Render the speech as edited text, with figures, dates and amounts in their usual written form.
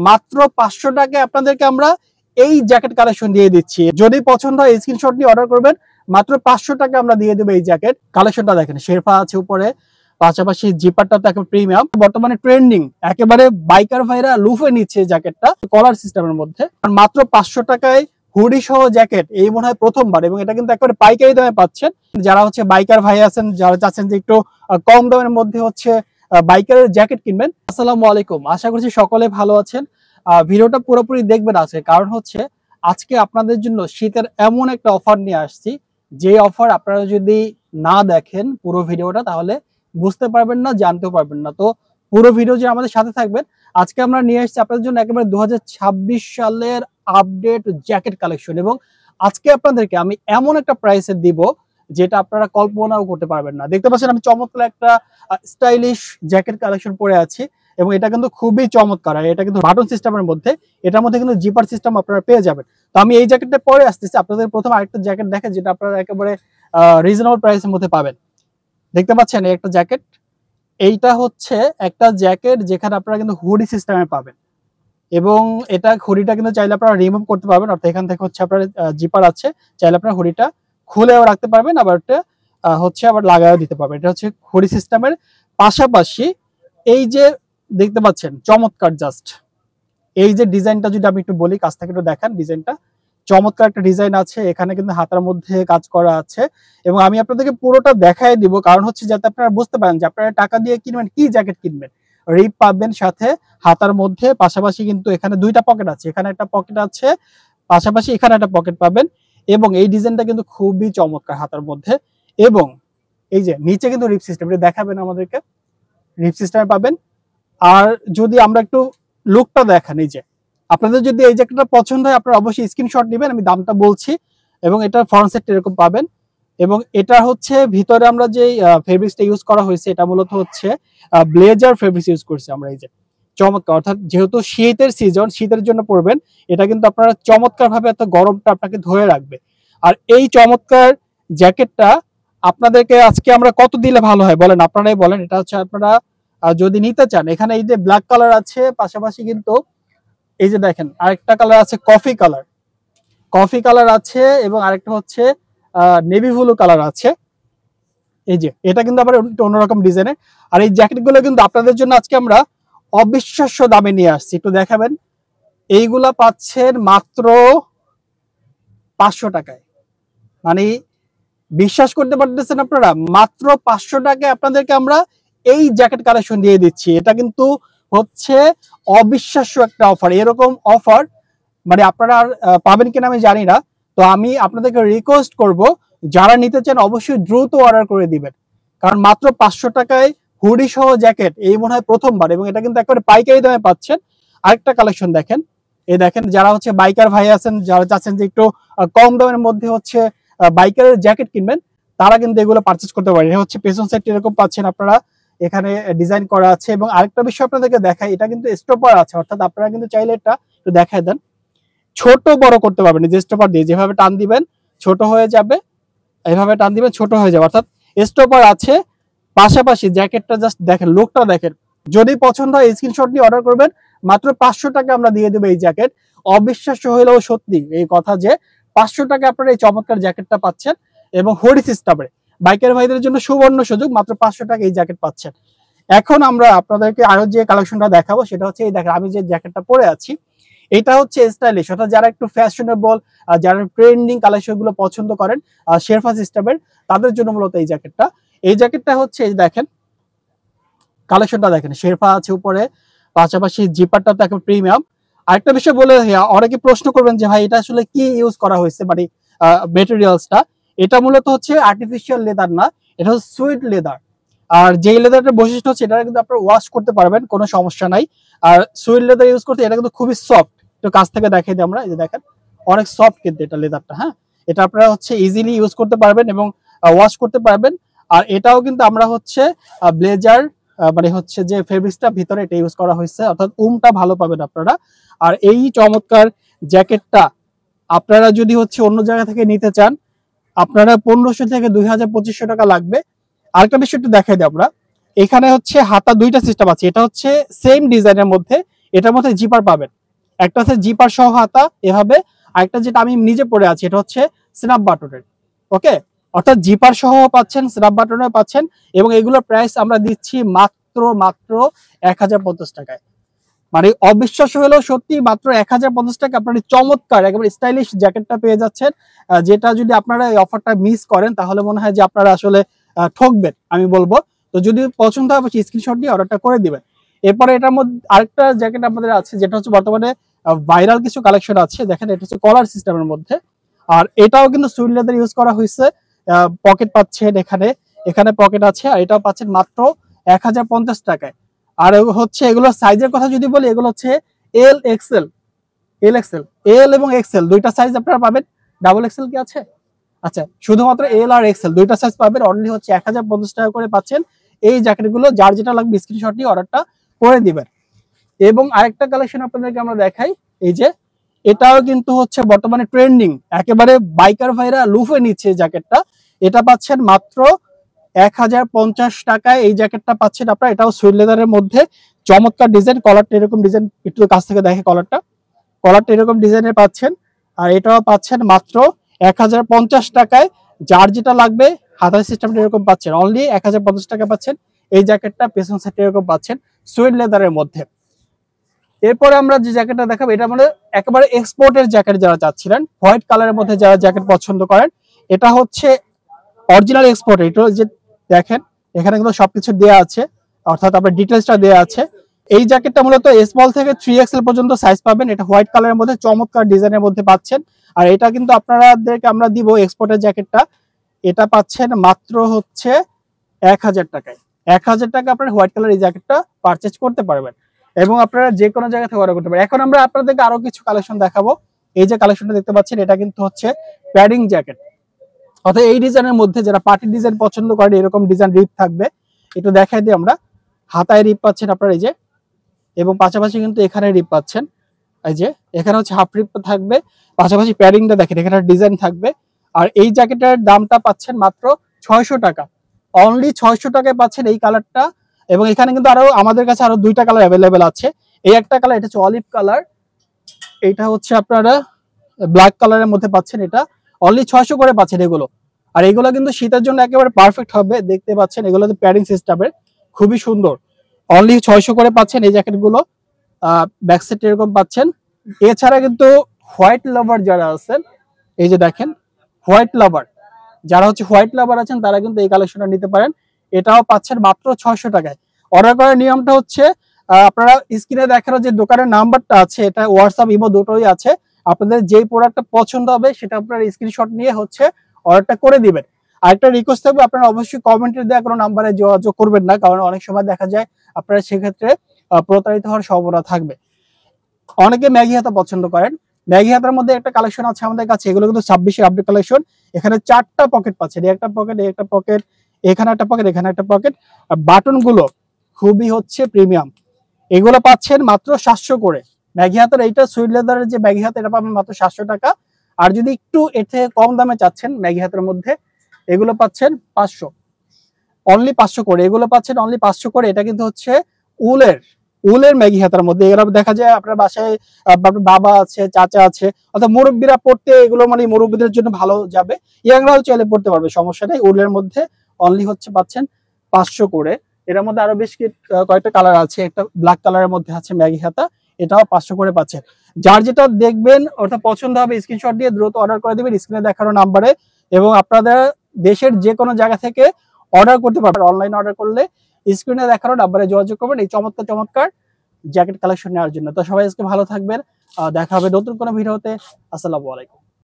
মাত্র 500 টাকায় আপনাদেরকে আমরা এই জ্যাকেট কালেকশন দিয়ে দিচ্ছি। যদি পছন্দ হয় স্ক্রিনশট নিয়ে অর্ডার করবেন, মাত্র 500 টাকা আমরা দিয়ে দেবো এই জ্যাকেট কালেকশনটা। দেখেন শেরপা আছে উপরে, পাশাপাশি জিপারটা তো একেবারে প্রিমিয়াম, বর্তমানে ট্রেন্ডিং, একেবারে বাইকার ভাইরা লুফে নিচ্ছে জ্যাকেটটা কলার সিস্টেমের মধ্যে। মাত্র 500 টাকায় হুডি সহ জ্যাকেট এই মনে হয় প্রথমবার, এবং এটা কিন্তু একেবারে পাইকারি দামে পাচ্ছেন। যারা হচ্ছে বাইকার ভাই আছেন, যারা চাচ্ছেন যে একটু কম দামের মধ্যে হচ্ছে বাইকারের জ্যাকেট কিনবেন। আসসালামু আলাইকুম, আশা করছি সকলে ভালো আছেন। ভিডিওটা পুরোপুরি দেখবেন আছে, কারণ হচ্ছে আজকে আপনাদের জন্য শীতের এমন একটা অফার নিয়ে আসছি, যে অফার আপনারা যদি না দেখেন পুরো ভিডিওটা তাহলে বুঝতে পারবেন না, জানতেও পারবেন না। তো পুরো ভিডিও যে আমাদের সাথে থাকবেন। আজকে আমরা নিয়ে আসছি আপনাদের জন্য একেবারে 2026 সালের আপডেট জ্যাকেট কালেকশন, এবং আজকে আপনাদেরকে আমি এমন একটা প্রাইসে দিব যেটা আপনারা কল্পনাও করতে পারবেন না। দেখতে পাচ্ছেন আমি চমৎকার একটা স্টাইলিশ জ্যাকেট কালেকশন পরে আছি, এবং এটা কিন্তু খুবই চমৎকার। আর এটা কিন্তু বাটন সিস্টেমের মধ্যে, এটার মধ্যে কিন্তু জিপার সিস্টেম আপনারা পেয়ে যাবেন। তো আমি এই জ্যাকেটটা পরে আসতেছি, আপনাদের প্রথম আরেকটা জ্যাকেট দেখেন যেটা আপনারা একেবারে রিজনেবল প্রাইসের মধ্যে পাবেন। দেখতে পাচ্ছেন এই একটা জ্যাকেট, এইটা হচ্ছে একটা জ্যাকেট যেখানে আপনারা কিন্তু হুডি সিস্টেমে পাবেন, এবং এটা হুডিটা কিন্তু চাইলে আপনারা রিমুভ করতে পারবেন। অর্থাৎ এখান থেকে হচ্ছে আপনার জিপার আছে, চাইলে আপনারা হুডিটা খুলেও রাখতে পারবেন, আবার এটা হচ্ছে আবার লাগায়ও দিতে পারবেন। এটা হচ্ছে হুডি সিস্টেমের। পাশাপাশি এই যে দেখতে পাচ্ছেন চমৎকার, জাস্ট এই যে ডিজাইনটা যদি আমি একটু বলি, কাছ থেকে একটু দেখান, ডিজাইনটা চমৎকার একটা ডিজাইন আছে। এখানে কিন্তু হাতার মধ্যে কাজ করা আছে, এবং আমি আপনাদেরকে পুরোটা দেখাই দিব, কারণ হচ্ছে যাতে আপনারা বুঝতে পারেন যে আপনারা টাকা দিয়ে কিনবেন, কি জ্যাকেট কিনবেন। রিপ পাবেন সাথে হাতার মধ্যে, পাশাপাশি কিন্তু এখানে দুইটা পকেট আছে, এখানে একটা পকেট আছে, পাশাপাশি এখানে একটা পকেট পাবেন। এবং এই ডিজাইনটা কিন্তু খুবই চমৎকার হাতার মধ্যে, এবং এই যে নিচে কিন্তু রিপ সিস্টেম, এটা দেখাবেন আমাদেরকে, রিপ সিস্টেমে পাবেন। আর যদি আমরা একটু লুকটা দেখান, এই যে আপনাদের যদি এই জ্যাকেটটা পছন্দ হয় আপনারা অবশ্যই স্ক্রিনশট নেবেন, আমি দামটা বলছি। এবং এটার ফ্রন্ট সেটটা এরকম পাবেন, এবং এটা হচ্ছে ভিতরে আমরা যে ফেব্রিক্সটা ইউজ করা হয়েছে, এটা মূলত হচ্ছে ব্লেজার ফেব্রিক্স ইউজ করছি আমরা। এই যে চমৎকার, অর্থাৎ যেহেতু শীতের সিজন, শীতের জন্য পরবেন, এটা কিন্তু আপনারা চমৎকার ভাবে এত গরমটা আপনাকে ধরে রাখবে। আর এই চমৎকার জ্যাকেটটা আপনাদেরকে আজকে আমরা কত দিলে ভালো হয় বলেন, আপনারাই বলেন। এটা হচ্ছে আপনারা যদি নিতে চান, এখানে এই যে ব্ল্যাক কালার আছে, পাশাপাশি কিন্তু এই যে দেখেন আরেকটা কালার আছে কফি কালার, কফি কালার আছে, এবং আরেকটা হচ্ছে নেভি ব্লু কালার আছে। এই যে এটা কিন্তু আবার অন্যরকম ডিজাইনের। আর এই জ্যাকেটগুলো কিন্তু আপনাদের জন্য আজকে আমরা অবিশ্বাস্য দামে নিয়ে আসছি, একটু দেখাবেন। এইগুলা পাচ্ছেন মাত্র 500 টাকায়, মানে বিশ্বাস করতে পারতেছেন আপনারা, মাত্র 500 টাকায় আপনাদেরকে আমরা এই জ্যাকেট কালেকশন দিয়ে দিচ্ছি। এটা কিন্তু হচ্ছে অবিশ্বাস্য একটা অফার। এরকম অফার মানে আপনারা আর পাবেন কিনা আমি জানি না। তো আমি আপনাদেরকে রিকোয়েস্ট করব, যারা নিতে চান অবশ্যই দ্রুত অর্ডার করে দিবেন, কারণ মাত্র 500 টাকায় হুডি সহ জ্যাকেট এই মনে হয় প্রথমবার, এবং এটা কিন্তু একেবারে পাইকারি দামে পাচ্ছেন। আরেকটা কালেকশন দেখেন, এই দেখেন, যারা হচ্ছে বাইকার ভাই আছেন, যারা চাচ্ছেন যে একটু কম দামের মধ্যে হচ্ছে বাইকারের জ্যাকেট কিনবেন, তারা কিন্তু এগুলো পারচেজ করতে পারেন। এটা হচ্ছে পেছন সাইড এরকম পাচ্ছেন আপনারা, এখানে ডিজাইন করা আছে। এবং আরেকটা বিষয় আপনাদেরকে দেখাই, এটা কিন্তু স্টপার আছে, অর্থাৎ আপনারা কিন্তু চাইলে এটা একটু দেখায় দেন, ছোট বড় করতে পারবেন। যে স্টপার দিয়ে যেভাবে টান দিবেন ছোট হয়ে যাবে, এইভাবে টান দিবেন ছোট হয়ে যাবে, অর্থাৎ স্টপার আছে। পাশাপাশি জ্যাকেটটা জাস্ট দেখেন, লুকটা দেখেন। যদি পছন্দ হয় স্ক্রিনশট নিয়ে অর্ডার করবেন, মাত্র 500 টাকা আমরা দিয়ে দেবো এই জ্যাকেট। অবিশ্বাস্য হইলেও সত্যি এই কথা যে 500 টাকা আপনারা এই চমৎকার জ্যাকেটটা পাচ্ছেন, এবং হুডি সিস্টেমে বাইকের ভাইদের জন্য সুবর্ণ সুযোগ, মাত্র 500 টাকা এই জ্যাকেট পাচ্ছেন। এখন আমরা আপনাদেরকে আরো যে কালেকশনটা দেখাবো সেটা হচ্ছে এই দেখেন, আমি যে জ্যাকেটটা পরে আছি এটা হচ্ছে স্টাইলিশ, অর্থাৎ যারা একটু ফ্যাশনেবল, যারা ট্রেন্ডিং কালেকশন গুলো পছন্দ করেন শেরপা সিস্টেমের, তাদের জন্য মূলত এই জ্যাকেটটা। এই জ্যাকেটটা হচ্ছে এই দেখেন, কালেকশনটা দেখেন, শেরপা আছে উপরে, পাশাপাশি জিপারটা তো এখন প্রিমিয়াম। আরেকটা বিষয় বলে, অনেকে প্রশ্ন করবেন যে ভাই এটা আসলে কি ইউজ করা হয়েছে, মানে মেটেরিয়ালসটা। এটা মূলত হচ্ছে আর্টিফিশিয়াল লেদার না, এটা হচ্ছে সুইট লেদার। আর যেই লেদারটার বৈশিষ্ট্য হচ্ছে এটা কিন্তু আপনারা ওয়াশ করতে পারবেন, কোনো সমস্যা নাই। আর সুইট লেদার ইউজ করতে এটা কিন্তু খুবই সফট, একটু কাছ থেকে দেখাই দিই আমরা, এই যে দেখেন অনেক সফট কিন্তু এটা লেদারটা। হ্যাঁ, এটা আপনারা হচ্ছে ইজিলি ইউজ করতে পারবেন এবং ওয়াশ করতে পারবেন। আর এটাও কিন্তু আমরা হচ্ছে ব্লেজার মানে হচ্ছে যে ফেব্রিক্সটা ভিতরে এটা ইউজ করা হয়েছে, অর্থাৎ উমটা ভালো পাবেন আপনারা। আর এই চমৎকার জ্যাকেটটা আপনারা যদি হচ্ছে অন্য জায়গা থেকে নিতে চান, আপনারা 1500 থেকে 2000-2500 টাকা লাগবে। আরেকটা বিষয় একটু দেখাই দিই আমরা, এখানে হচ্ছে হাতা দুইটা সিস্টেম আছে, এটা হচ্ছে সেম ডিজাইনের মধ্যে, এটার মধ্যে জিপার পাবেন, একটা হচ্ছে জিপার সহ হাতা এভাবে, আরেকটা যেটা আমি নিজে পরে আছি এটা হচ্ছে স্ন্যাপ বাটনের। ওকে, অর্থাৎ জিপার সহ পাচ্ছেন, স্ন্যাপ বাটনের পাচ্ছেন, এবং এগুলোর প্রাইস আমরা দিচ্ছি মাত্র মাত্র 1050 টাকায়। মানে অবিশ্বাস্য হলেও সত্যি, মাত্র 1050 টাকা আপনার চমৎকার একেবারে স্টাইলিশ জ্যাকেটটা পেয়ে যাচ্ছেন। যেটা যদি আপনারা এই অফারটা মিস করেন তাহলে মনে হয় যে আপনারা আসলে ঠকবেন আমি বলবো। তো যদি পছন্দ হয় স্ক্রিনশট দিয়ে অর্ডারটা করে দিবেন। এরপরে এটার মধ্যে আরেকটা জ্যাকেট আমাদের আছে যেটা হচ্ছে বর্তমানে ভাইরাল কিছু কালেকশন আছে, দেখেন এটা হচ্ছে কলার সিস্টেমের মধ্যে, আর এটাও কিন্তু সুইড লেদার ইউজ করা হয়েছে। পকেট পাচ্ছেন এখানে, এখানে পকেট আছে, আর এটাও পাচ্ছেন মাত্র 1050 টাকায়। আর হচ্ছে এগুলোর সাইজের কথা যদি বলি, এগুলো হচ্ছে এল এক্সেল, এল এবং এক্সেল দুইটা সাইজ আপনারা পাবেন। ডাবল এক্সেল কি আছে? আচ্ছা, শুধুমাত্র এল আর এক্সেল দুইটা সাইজ পাবেন, অনলি হচ্ছে 1050 টাকা করে পাচ্ছেন এই জ্যাকেটগুলো। যার যেটা লাগবে স্ক্রিনশট নিয়ে অর্ডারটা করে দিবেন। এবং আরেকটা কালেকশন আপনাদেরকে আমরা দেখাই, এই যে এটাও কিন্তু হচ্ছে বর্তমানে ট্রেন্ডিং, একেবারে বাইকার ভাইরা লুফে নিচ্ছে জ্যাকেটটা। এটা পাচ্ছেন মাত্র 1050 টাকায় এই জ্যাকেটটা পাচ্ছেন আপনারা। এটাও সুইড লেদারের মধ্যে চমৎকার ডিজাইন, কলারটা এরকম ডিজাইন, একটু কাছ থেকে দেখে কলারটা এরকম ডিজাইনের পাচ্ছেন। আর এটাও পাচ্ছেন মাত্র 1050 টাকায়। যার যেটা লাগবে হাতার সিস্টেমটা এরকম পাচ্ছেন, অনলি 1050 টাকা পাচ্ছেন এই জ্যাকেটটা। পেছন সাইডটা এরকম পাচ্ছেন সুইড লেদারের মধ্যে। এরপরে আমরা যে জ্যাকেটটা দেখাবো এটা মানে একেবারে এক্সপোর্টের জ্যাকেট যারা চাচ্ছিলেন, হোয়াইট কালারের মধ্যে যারা জ্যাকেট পছন্দ করেন, এটা হচ্ছে অরিজিনাল এক্সপোর্ট। এটা যে দেখেন এখানে কিন্তু সবকিছু দেওয়া আছে, অর্থাৎ আপনার ডিটেলসটা দেওয়া আছে। এই জ্যাকেটটা মূলত স্মল থেকে 3XL পর্যন্ত সাইজ পাবেন। এটা হোয়াইট কালারের মধ্যে চমৎকার ডিজাইনের মধ্যে পাচ্ছেন। আর এটা কিন্তু আপনাদেরকে আমরা দিব এক্সপোর্টের জ্যাকেটটা, এটা পাচ্ছেন মাত্র হচ্ছে 1000 টাকায়। 1000 টাকা আপনার হোয়াইট কালার এই জ্যাকেটটা পারচেজ করতে পারবেন, এবং আপনারা যে কোনো জায়গা থেকে অর্ডার করতে পারেন। এখন আমরা আপনাদেরকে আরো কিছু কালেকশন দেখাবো। এই যে কালেকশনটা দেখতে পাচ্ছেন এটা কিন্তু হচ্ছে প্যাডিং জ্যাকেট, অর্থাৎ এই ডিজাইনের মধ্যে যারা পার্টি ডিজাইন পছন্দ করেন এরকম ডিজাইন রিপ থাকবে। একটু দেখাই দিই আমরা, হাতায় রিপ পাচ্ছেন আপনারা এই যে, এবং পাশাপাশি কিন্তু এখানে রিপ পাচ্ছেন, এই যে এখানে হচ্ছে হাফ রিপ থাকবে, পাশাপাশি প্যাডিংটা দেখেন এখানে ডিজাইন থাকবে। আর এই জ্যাকেটের দামটা পাচ্ছেন মাত্র 600 টাকা, অনলি 600 টাকায় পাচ্ছেন এই কালারটা। এবং এখানে কিন্তু আরো আমাদের কাছে আরো দুইটা কালার অ্যাভেলেবেল আছে। এই একটা কালার, এটা হচ্ছে অলিভ কালার, এটা হচ্ছে আপনারা ব্ল্যাক কালারের মধ্যে পাচ্ছেন। এটা অনলি 600 করে পাচ্ছেন এগুলো। আর এগুলো কিন্তু শীতের জন্য একেবারে পারফেক্ট হবে, দেখতে পাচ্ছেন এগুলোতে প্যাডিং সিস্টেমের, খুবই সুন্দর। অনলি 600 করে পাচ্ছেন এই জ্যাকেটগুলো। ব্যাক সাইড এরকম পাচ্ছেন। এছাড়া কিন্তু হোয়াইট লাভার যারা আছেন, এই যে দেখেন হোয়াইট লাভার, যারা হচ্ছে হোয়াইট লাভার আছেন তারা কিন্তু এই কালেকশনটা নিতে পারেন। এটাও পাচ্ছেন মাত্র 600 টাকায়। অর্ডার করার নিয়মটা হচ্ছে আপনারা স্ক্রিনে দেখানো যে দোকানের নাম্বারটা আছে, এটা হোয়াটসঅ্যাপ ইমো দুটোই আছে। আপনাদের যেই প্রোডাক্টটা পছন্দ হবে সেটা আপনারা স্ক্রিনশট নিয়ে হচ্ছে অর্ডারটা করে দিবেন। আরেকটা রিকোয়েস্ট থাকবে, আপনারা অবশ্যই কমেন্টে দেওয়া কোনো নাম্বারে যোগাযোগ করবেন না, কারণ অনেক সময় দেখা যায় আপনারা সেক্ষেত্রে প্রতারিত হওয়ার সম্ভাবনা থাকবে। অনেকে ম্যাগি হাতা পছন্দ করেন, ম্যাগি হাতার মধ্যে একটা কালেকশন আছে আমাদের কাছে, এগুলো কিন্তু 26 আপডেট কালেকশন। এখানে 4টা পকেট পাচ্ছেন, একটা পকেট, একটা পকেট, এখানে একটা পকেট, এখানে একটা পকেট। আর বাটন গুলো খুবই হচ্ছে প্রিমিয়াম, এগুলো পাচ্ছেন মাত্র 700 করে। ম্যাগি হাতার এইটা সুইড লেদারের যে ম্যাগি হাতা, এটা পাবেন মাত্র 700 টাকা। আর যদি একটু এর থেকে কম দামে চাচ্ছেন ম্যাগি হাতের মধ্যে, এগুলো পাচ্ছেন 500, অনলি 500 করে। এগুলো পাচ্ছেন অনলি 500 করে। এটা কিন্তু হচ্ছে উলের ম্যাগি হাতার মধ্যে। এগুলো দেখা যায় আপনার বাসায় আপনার বাবা আছে, চাচা আছে, অর্থাৎ মুরব্বীরা পড়তে এগুলো মানে মুরব্বীদের জন্য ভালো যাবে, ইয়াংরাও চাইলে পড়তে পারবে, সমস্যা নেই। উলের মধ্যে অনলি হচ্ছে পাচ্ছেন 500 করে। এটার মধ্যে আরো বেশ কয়েকটা কালার আছে, একটা ব্ল্যাক কালারের মধ্যে আছে ম্যাগি হাতা, এটাও 500 করে পাচ্ছেন। যার যেটা দেখবেন ওটা পছন্দ হবে স্ক্রিনশট দিয়ে দ্রুত অর্ডার করে দিবেন স্ক্রিনে দেখানো নাম্বারে। এবং আপনারা দেশের যে কোনো জায়গা থেকে অর্ডার করতে পারবেন। অনলাইন অর্ডার করলে স্ক্রিনে দেখানো নাম্বারে যোগাযোগ করবেন এই চমৎকার চমৎকার জ্যাকেট কালেকশন নেওয়ার জন্য। তো সবাই আজকে ভালো থাকবেন, দেখা হবে নতুন কোনো ভিডিওতে। আসসালামু আলাইকুম।